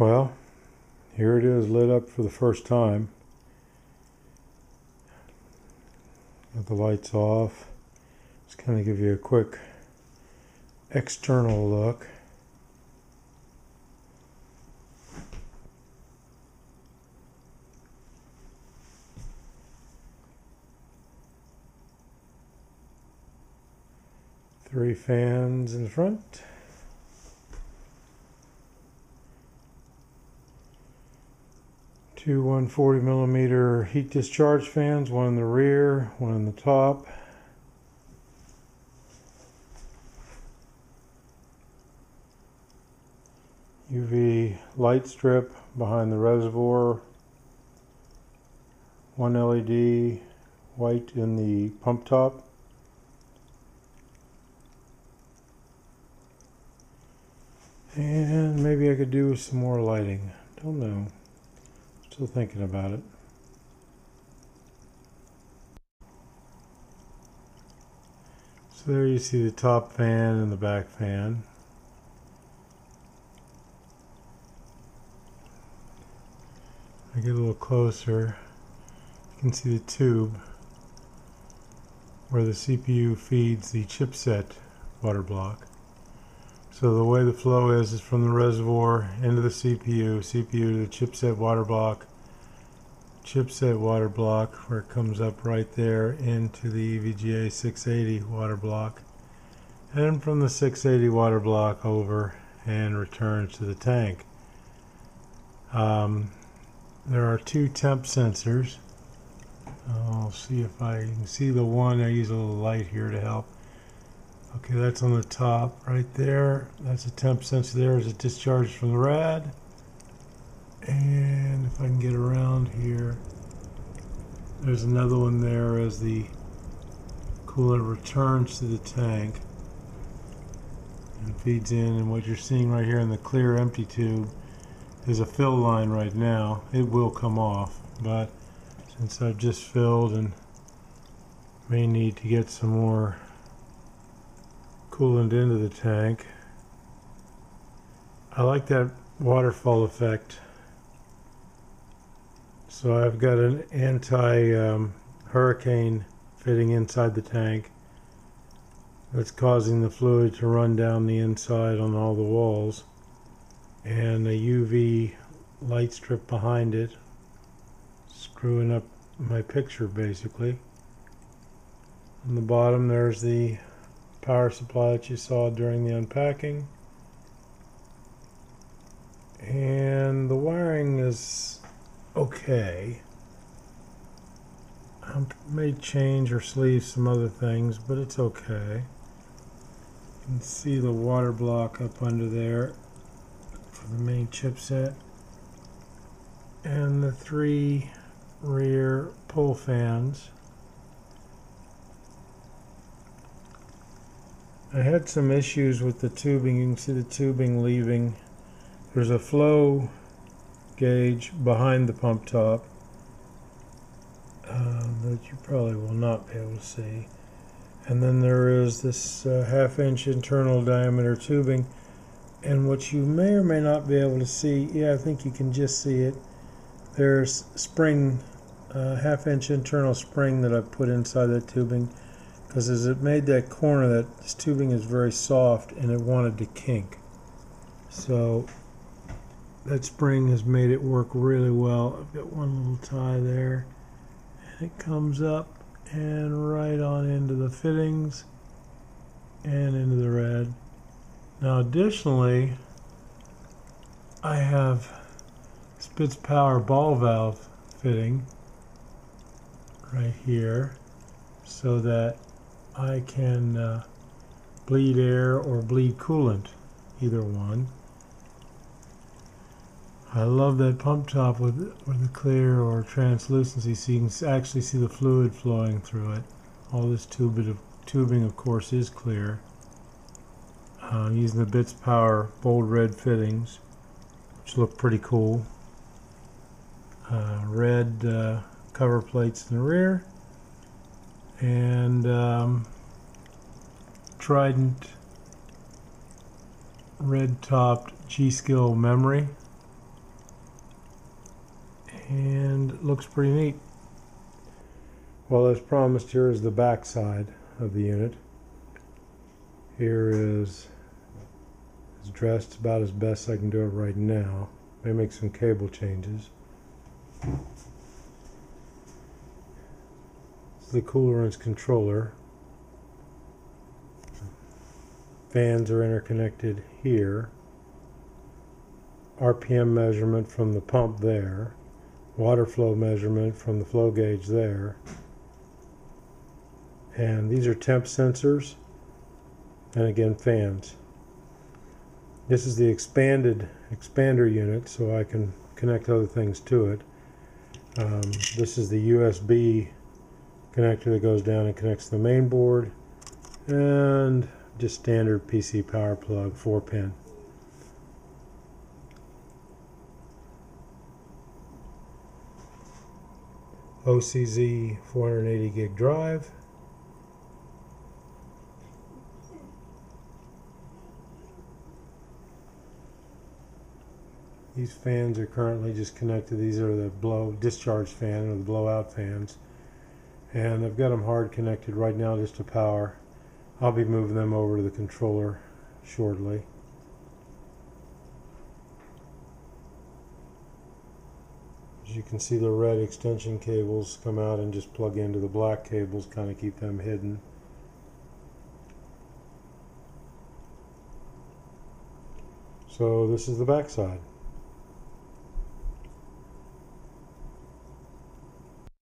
Well, here it is lit up for the first time. Got the lights off. Just kind of give you a quick external look. Three fans in the front. Two 140mm heat discharge fans, one in the rear, one in the top. UV light strip behind the reservoir. One LED white in the pump top. And maybe I could do some more lighting. Don't know. Still thinking about it. So there you see the top fan and the back fan. I get a little closer, you can see the tube where the CPU feeds the chipset water block. So the way the flow is from the reservoir into the CPU to the chipset water block where it comes up right there into the EVGA 680 water block, and from the 680 water block over and returns to the tank. There are two temp sensors. I'll see if I can see the one. I use a little light here to help. Okay, that's on the top right there. That's a temp sensor there as it discharges from the rad. And if I can get around here, there's another one there as the coolant returns to the tank and feeds in. And what you're seeing right here in the clear empty tube is a fill line right now. It will come off, but since I've just filled and may need to get some more coolant into the tank. I like that waterfall effect. So I've got an anti-hurricane fitting inside the tank that's causing the fluid to run down the inside on all the walls, and a UV light strip behind it screwing up my picture basically. On the bottom there's the power supply that you saw during the unpacking, and the wiring is okay. I may change or sleeve some other things, but it's okay. You can see the water block up under there for the main chipset, and the three rear pull fans. I had some issues with the tubing. You can see the tubing leaving. There's a flow gauge behind the pump top that you probably will not be able to see. And then there is this half-inch internal diameter tubing. And what you may or may not be able to see, yeah, I think you can just see it. There's spring, half-inch internal spring that I've put inside that tubing, because as it made that corner, this tubing is very soft and it wanted to kink. So that spring has made it work really well. I've got one little tie there, and it comes up and right on into the fittings and into the red. Now additionally, I have Spitz Power ball valve fitting right here so that I can bleed air or bleed coolant, either one. I love that pump top with the clear or translucency, so you can actually see the fluid flowing through it. All this tubing of course is clear. I'm using the Spitz Power bold red fittings, which look pretty cool. Red cover plates in the rear, and Trident red topped G-Skill memory and it looks pretty neat. Well, as promised, here is the back side of the unit. Here is dressed about as best I can do it right now. May make some cable changes. This is the coolerance controller. Fans are interconnected here. RPM measurement from the pump there. Water flow measurement from the flow gauge there. And these are temp sensors. And again, fans. This is the expander unit, so I can connect other things to it. This is the USB connector that goes down and connects to the main board, and just standard PC power plug, 4-pin. OCZ 480 gig drive. These fans are currently just connected. These are the discharge fan or the blowout fans. And I've got them hard connected right now just to power. I'll be moving them over to the controller shortly. As you can see, the red extension cables come out and just plug into the black cables, kind of keep them hidden. So this is the back side.